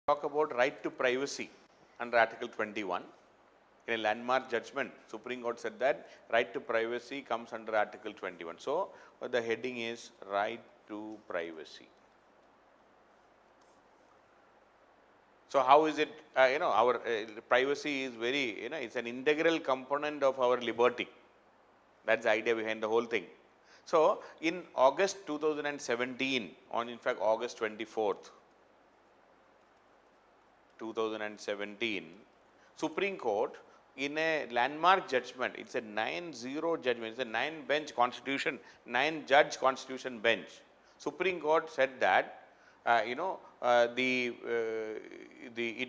talk about right to privacy under Article 21. In a landmark judgment, Supreme Court said that right to privacy comes under Article 21. So, the heading is right to privacy. So, how is it, our privacy is very, it's an integral component of our liberty. That's the idea behind the whole thing. So, in August 2017, in fact August 24th, 2017, Supreme Court in a landmark judgment, it's a 9-0 judgment, it's a 9-bench constitution, 9-judge constitution bench. Supreme Court said that, it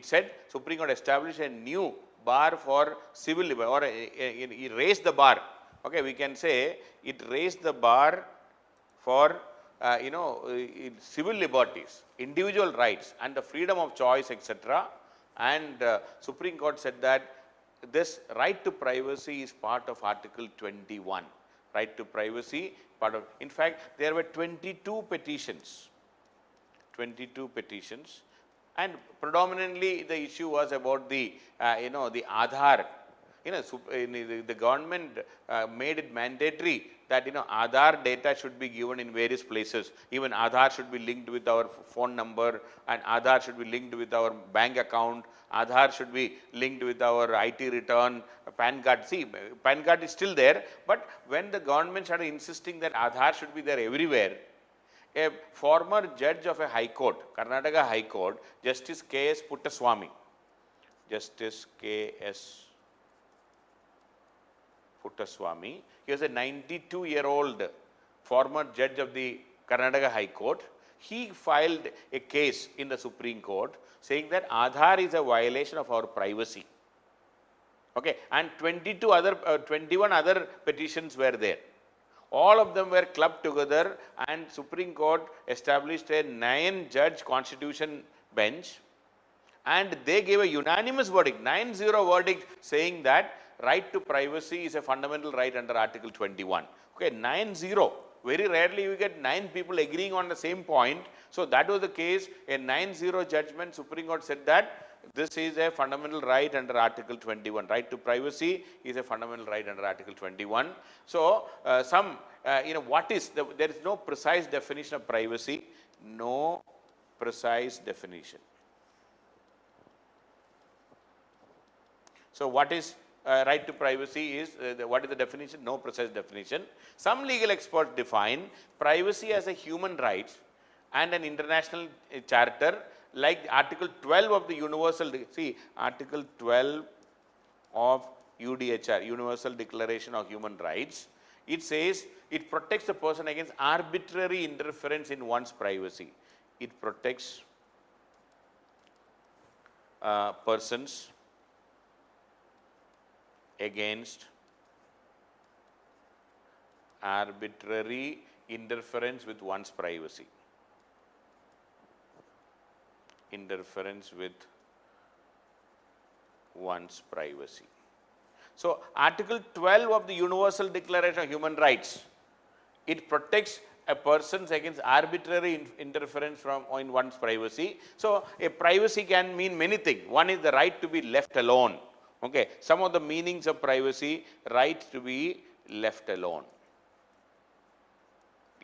said Supreme Court established a new bar for civil liberty, or it raised the bar. Okay, we can say it raised the bar for civil liberties, individual rights and the freedom of choice, etc. And Supreme Court said that this right to privacy is part of Article 21. Right to privacy, part of, in fact, there were 22 petitions. 22 petitions, and predominantly the issue was about the the Aadhaar. The government made it mandatory that Aadhaar data should be given in various places. Even Aadhaar should be linked with our phone number, and Aadhaar should be linked with our bank account. Aadhaar should be linked with our IT return, PAN card. See, PAN card is still there, but when the government started insisting that Aadhaar should be there everywhere, a former judge of a High Court, Karnataka High Court, Justice K.S. Puttaswamy, Justice K.S. Puttaswamy, he was a 92-year-old former judge of the Karnataka High Court. He filed a case in the Supreme Court saying that Aadhaar is a violation of our privacy. Okay, and 21 other petitions were there. All of them were clubbed together, and Supreme Court established a 9-judge constitution bench, and they gave a unanimous verdict, 9-0 verdict, saying that right to privacy is a fundamental right under Article 21. Okay, 9-0. Very rarely you get 9 people agreeing on the same point. So that was the case. A 9-0 judgment, Supreme Court said that this is a fundamental right under Article 21. Right to privacy is a fundamental right under Article 21. So, what is, there is no precise definition of privacy, no precise definition. So, what is right to privacy is, what is the definition? No precise definition. Some legal experts define privacy as a human right and an international charter, like Article 12 of the Universal, Article 12 of UDHR, Universal Declaration of Human Rights. It says it protects the person against arbitrary interference in one's privacy. It protects persons against arbitrary interference with one's privacy. Interference with one's privacy. So, Article 12 of the Universal Declaration of Human Rights, it protects a person against arbitrary interference in one's privacy. So, a privacy can mean many things. One is the right to be left alone. Okay, some of the meanings of privacy: right to be left alone.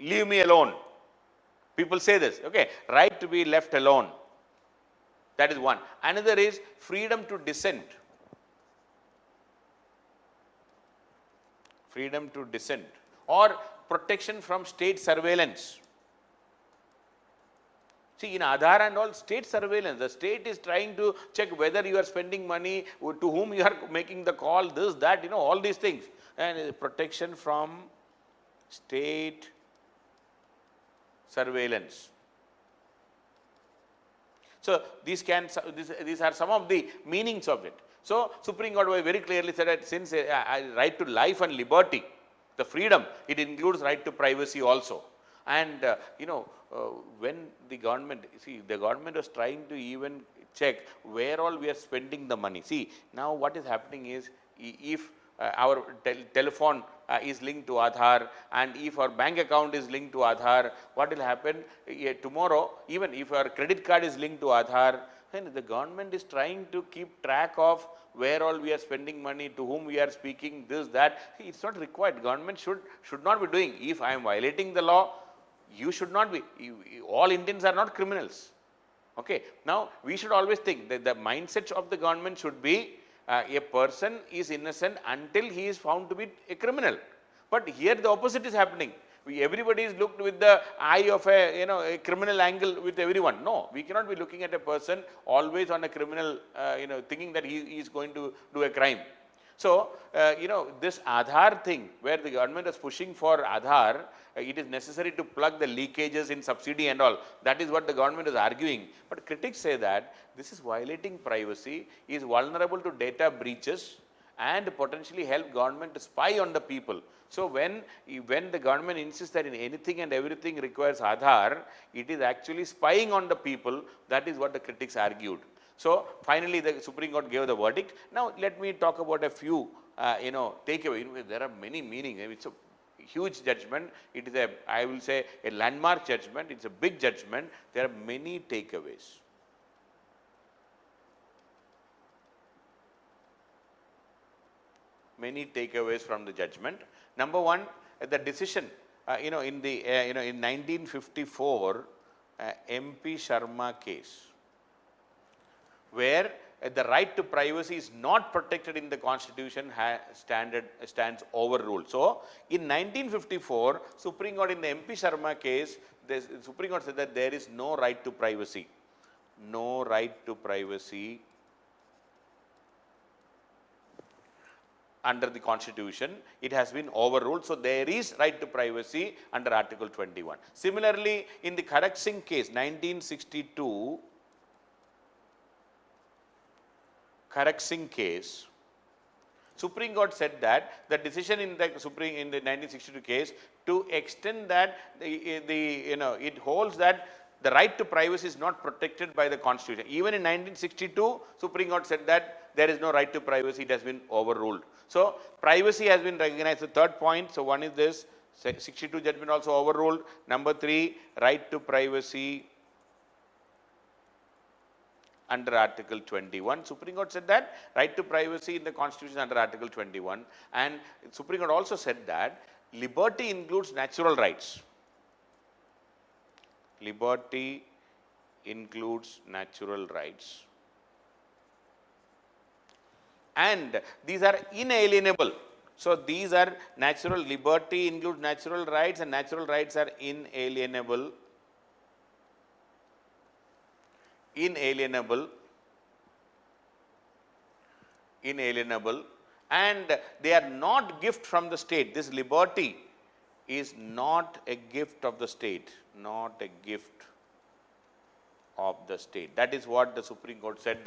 Leave me alone. People say this. Okay, right to be left alone. That is one. Another is freedom to dissent. Freedom to dissent, or protection from state surveillance. See, in Aadhaar and all, state surveillance, the state is trying to check whether you are spending money, to whom you are making the call, this, that, all these things. And protection from state surveillance. So, these are some of the meanings of it. So, Supreme Court very clearly said that since right to life and liberty, the freedom, it includes right to privacy also. And when the government, the government was trying to even check where all we are spending the money. See, now what is happening is, if our telephone is linked to Aadhaar, and if our bank account is linked to Aadhaar, what will happen tomorrow? Even if our credit card is linked to Aadhaar, And the government is trying to keep track of where all we are spending money, to whom we are speaking, this, that. It's not required. Government should not be doing. If I am violating the law, you should not be. All Indians are not criminals. Okay. Now, we should always think that the mindset of the government should be a person is innocent until he is found to be a criminal. But here the opposite is happening. Everybody is looked with the eye of a criminal angle with everyone. No, we cannot be looking at a person always on a criminal, thinking that he is going to do a crime. So, this Aadhaar thing where the government is pushing for Aadhaar, it is necessary to plug the leakages in subsidy and all. That is what the government is arguing. But critics say that this is violating privacy, is vulnerable to data breaches and potentially help government to spy on the people. So, when the government insists that in anything and everything requires Aadhaar, it is actually spying on the people. That is what the critics argued. So, finally the Supreme Court gave the verdict. Now, let me talk about a few, takeaway. There are many meanings. It's a huge judgment. It is I will say, a landmark judgment. It's a big judgment. There are many takeaways. Many takeaways from the judgment. Number one, the decision, in 1954, MP Sharma case, where the right to privacy is not protected in the Constitution stands overruled. So, in 1954, Supreme Court in the MP Sharma case, the Supreme Court said that there is no right to privacy. No right to privacy under the Constitution. It has been overruled. So, there is right to privacy under Article 21. Similarly, in the Kharak Singh case, 1962, Kharak Singh case, Supreme Court said that the decision in the 1962 case to extend that it holds that the right to privacy is not protected by the Constitution. Even in 1962, Supreme Court said that there is no right to privacy, it has been overruled. So, privacy has been recognized. The third point, so one is this, 62 judgment also overruled. Number 3, right to privacy under Article 21. Supreme Court said that right to privacy in the Constitution under Article 21. And Supreme Court also said that liberty includes natural rights. Liberty includes natural rights. And these are inalienable. So, these are natural, liberty includes natural rights and natural rights are inalienable. Inalienable. And they are not gift from the state. This liberty is not a gift of the state. Not a gift of the state. That is what the Supreme Court said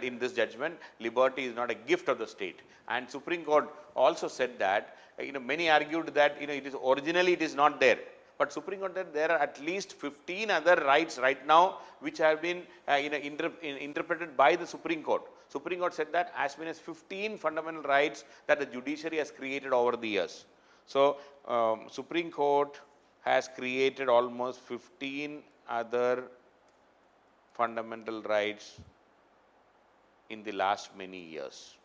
in this judgment. Liberty is not a gift of the state. And Supreme Court also said that, many argued that, it is originally it is not there. But Supreme Court said there are at least 15 other rights right now which have been interpreted by the Supreme Court. Supreme Court said that as many as 15 fundamental rights that the judiciary has created over the years. So, Supreme Court has created almost 15 other fundamental rights in the last many years.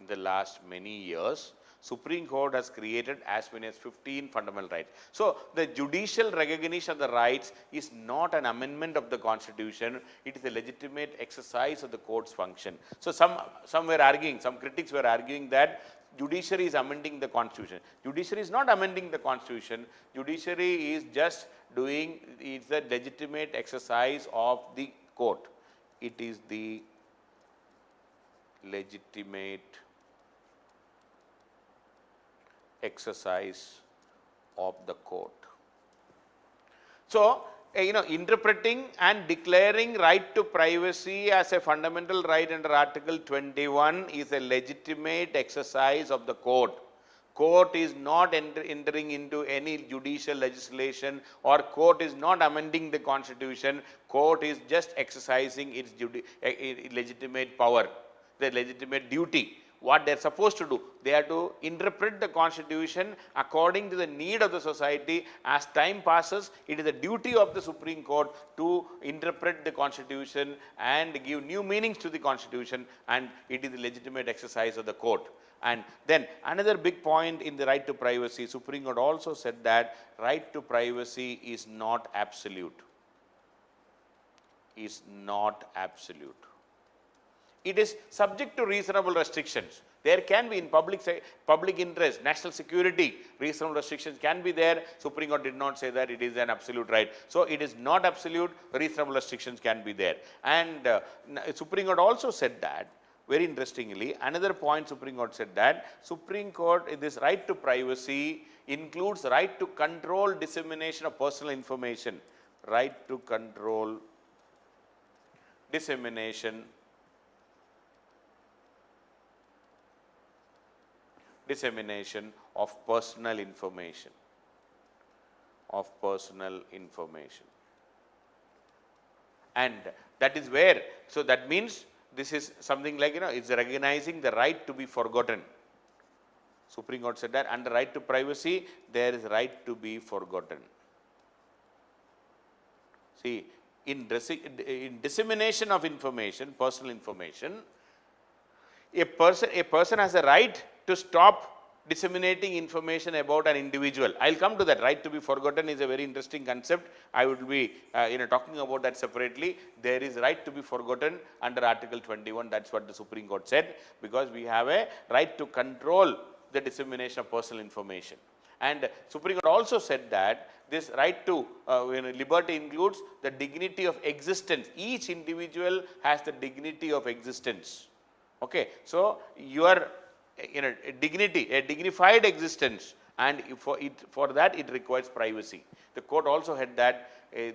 In the last many years, Supreme Court has created as many as 15 fundamental rights. So, the judicial recognition of the rights is not an amendment of the Constitution, it is a legitimate exercise of the court's function. So, some were arguing, some critics were arguing that judiciary is amending the Constitution. Judiciary is not amending the Constitution, judiciary is just doing, it's a legitimate exercise of the court. It is the legitimate exercise of the court. So, interpreting and declaring right to privacy as a fundamental right under Article 21 is a legitimate exercise of the court. Court is not entering into any judicial legislation or court is not amending the Constitution. Court is just exercising its legitimate power, the legitimate duty. what they are supposed to do. They are to interpret the constitution according to the need of the society. As time passes, it is the duty of the Supreme Court to interpret the constitution and give new meanings to the constitution, and it is the legitimate exercise of the court. And then another big point in the right to privacy, Supreme Court also said that right to privacy is not absolute. Is not absolute. It is subject to reasonable restrictions. There can be in public interest, national security, reasonable restrictions can be there. Supreme Court did not say that it is an absolute right. So it is not absolute, reasonable restrictions can be there. And Supreme Court also said that, very interestingly, another point Supreme Court said that Supreme Court, this right to privacy includes right to control dissemination of personal information, right to control dissemination of personal information, and that is where, so that means this is something like, it's recognizing the right to be forgotten. Supreme Court said that under right to privacy there is right to be forgotten. See, in dissemination of information, personal information, a person has a right to stop disseminating information about an individual. I'll come to that. Right to be forgotten is a very interesting concept. I would be talking about that separately. There is right to be forgotten under Article 21. That's what the Supreme Court said, because we have a right to control the dissemination of personal information. And Supreme Court also said that this right to liberty includes the dignity of existence. Each individual has the dignity of existence. Okay, so your dignity, a dignified existence, and for that it requires privacy. The court also had that a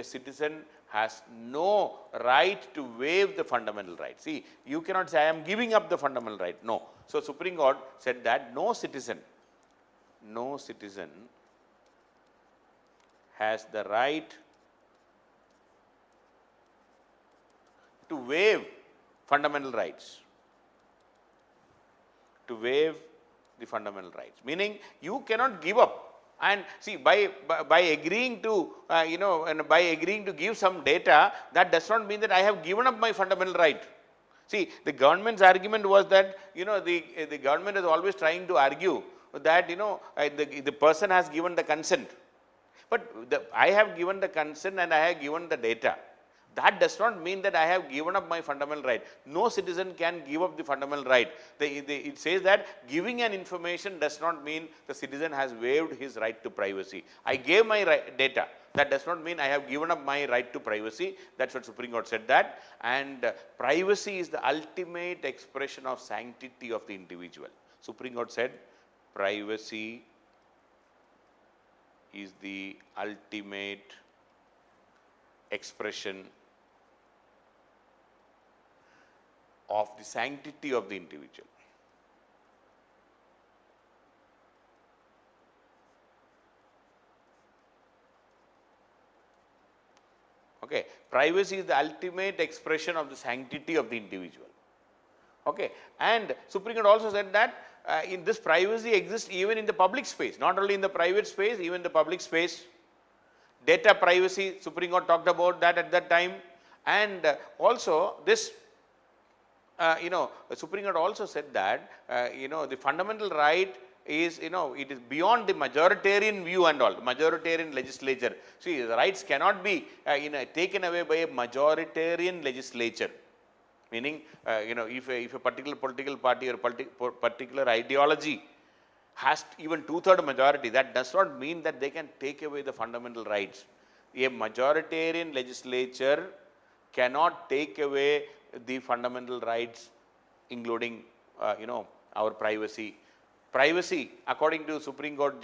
citizen has no right to waive the fundamental right. See, you cannot say I am giving up the fundamental right. No. So Supreme Court said that no citizen has the right to waive fundamental rights. To waive the fundamental rights, meaning you cannot give up. And see, by agreeing to and by agreeing to give some data, that does not mean that I have given up my fundamental right. See, the government's argument was that the government is always trying to argue that the person has given the consent, but I have given the consent and I have given the data. That does not mean that I have given up my fundamental right. No citizen can give up the fundamental right. It says that giving an information does not mean the citizen has waived his right to privacy. I gave my data. That does not mean I have given up my right to privacy. That's what Supreme Court said that. And privacy is the ultimate expression of sanctity of the individual. Supreme Court said privacy is the ultimate expression of the sanctity of the individual. Okay, privacy is the ultimate expression of the sanctity of the individual. Okay, and Supreme Court also said that in this privacy exists even in the public space, not only in the private space, even the public space. Data privacy, Supreme Court talked about that at that time, and also this. Supreme Court also said that the fundamental right is it is beyond the majoritarian view and all, majoritarian legislature. See, the rights cannot be taken away by a majoritarian legislature. Meaning, if a particular political party or particular ideology has even 2/3 majority, that does not mean that they can take away the fundamental rights. A majoritarian legislature cannot take away the fundamental rights, including our privacy. Privacy, according to Supreme Court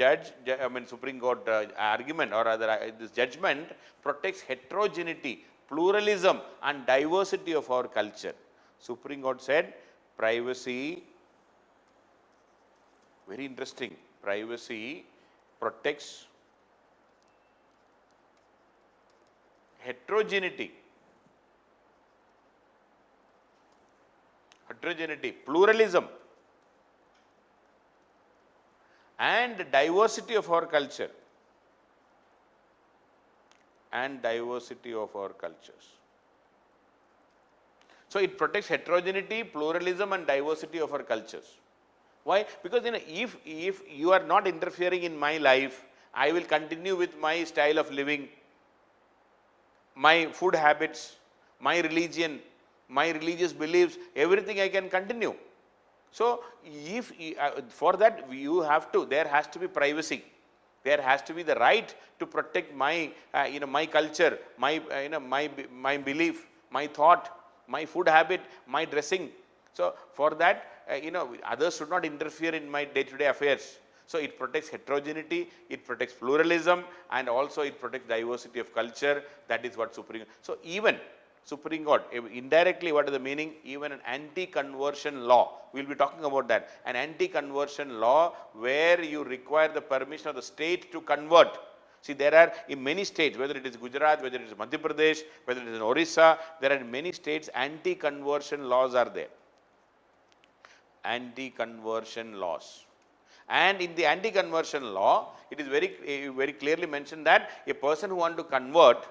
Supreme Court argument, or rather this judgment, protects heterogeneity, pluralism and diversity of our culture. Supreme Court said privacy, very interesting, privacy protects heterogeneity, heterogeneity, pluralism, and diversity of our culture. And diversity of our cultures. So it protects heterogeneity, pluralism, and diversity of our cultures. Why? Because if you are not interfering in my life, I will continue with my style of living, my food habits, my religion, my religious beliefs, everything I can continue. So if for that there has to be privacy. There has to be the right to protect my my culture, my my belief, my thought, my food habit, my dressing. So for that others should not interfere in my day-to-day affairs. So it protects heterogeneity, it protects pluralism, and also it protects diversity of culture. That is what Supreme. So even Supreme Court, indirectly what is the meaning? Even an anti-conversion law, we will be talking about that. An anti-conversion law where you require the permission of the state to convert. See, there are in many states, whether it is Gujarat, whether it is Madhya Pradesh, whether it is in Orissa, there are in many states anti-conversion laws are there. Anti-conversion laws. And in the anti-conversion law, it is very clearly mentioned that a person who wants to convert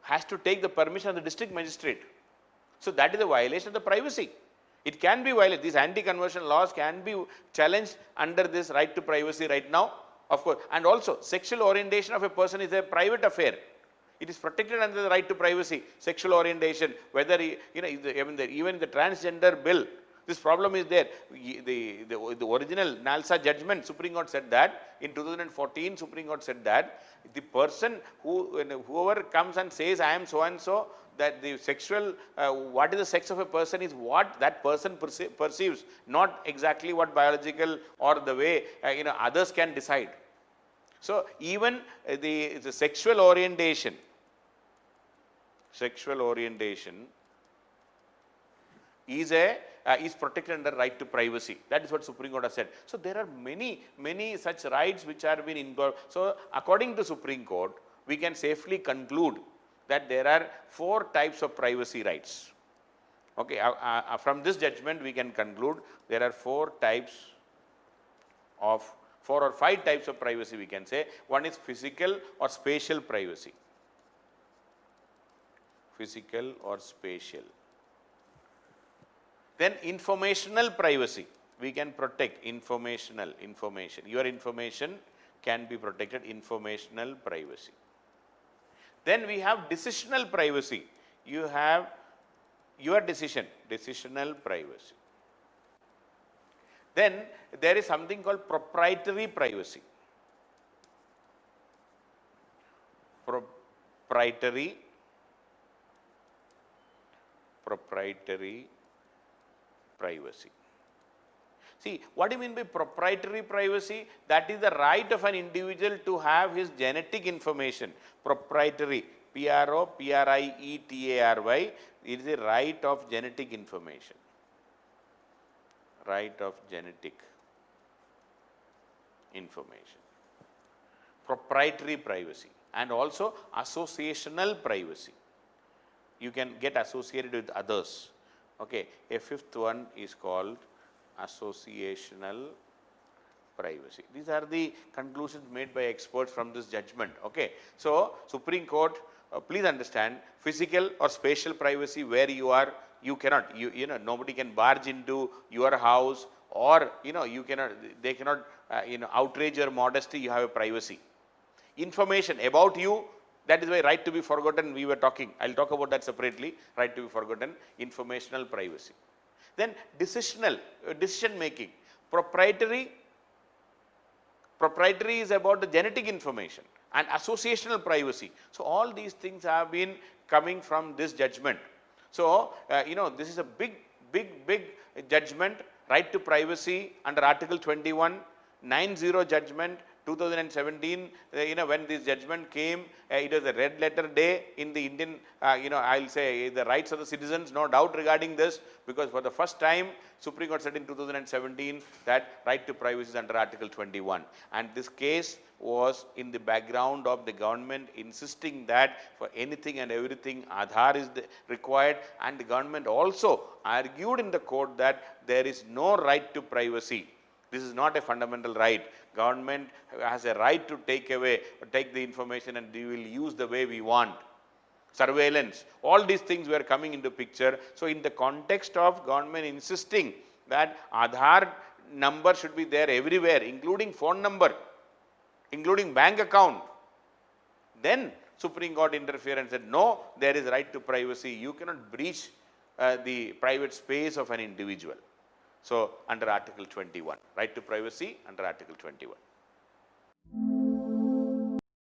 has to take the permission of the district magistrate. So that is a violation of the privacy. It can be violated. These anti-conversion laws can be challenged under this right to privacy right now, of course. And also, sexual orientation of a person is a private affair. It is protected under the right to privacy. Sexual orientation, whether even the transgender bill, this problem is there. The original NALSA judgment, Supreme Court said that in 2014, Supreme Court said that the person whoever comes and says I am so and so, that the sexual what is the sex of a person is what that person perceives, not exactly what biological or the way others can decide. So even the sexual orientation is protected under right to privacy. That is what Supreme Court has said. So there are many such rights which are being involved. So according to Supreme Court, we can safely conclude that there are 4 types of privacy rights. Okay, from this judgment we can conclude there are 4 or 5 types of privacy we can say. One is physical or spatial privacy. Physical or spatial. Then informational privacy, we can protect information. Your information can be protected, informational privacy. Then we have decisional privacy. You have your decisional privacy. Then there is something called proprietary privacy. Proprietary privacy. See, what do you mean by proprietary privacy? That is the right of an individual to have his genetic information. Proprietary, P-R-O-P-R-I-E-T-A-R-Y, it is a right of genetic information. Right of genetic information. Proprietary privacy. And also associational privacy. You can get associated with others. Okay, a 5th one is called associational privacy. These are the conclusions made by experts from this judgment. Okay, so Supreme Court, please understand, physical or spatial privacy where you are, you cannot, nobody can barge into your house, or they cannot outrage your modesty. You have a privacy. Information about you, that is why right to be forgotten we were talking. I'll talk about that separately. Right to be forgotten, informational privacy. Then decision making. Proprietary is about the genetic information, and associational privacy. So all these things have been coming from this judgment. So this is a big judgment. Right to privacy under Article 21, 9-0 judgment, 2017, when this judgment came, it was a red letter day in the Indian, I'll say the rights of the citizens, no doubt regarding this, because for the first time, Supreme Court said in 2017 that right to privacy is under Article 21. And this case was in the background of the government insisting that for anything and everything Aadhaar is required, and the government also argued in the court that there is no right to privacy. This is not a fundamental right. Government has a right to take the information, and we will use the way we want. Surveillance, all these things were coming into picture. So in the context of government insisting that Aadhaar number should be there everywhere, including phone number, including bank account, then Supreme Court interfered and said, no, there is right to privacy. You cannot breach the private space of an individual. So under Article 21, right to privacy under Article 21.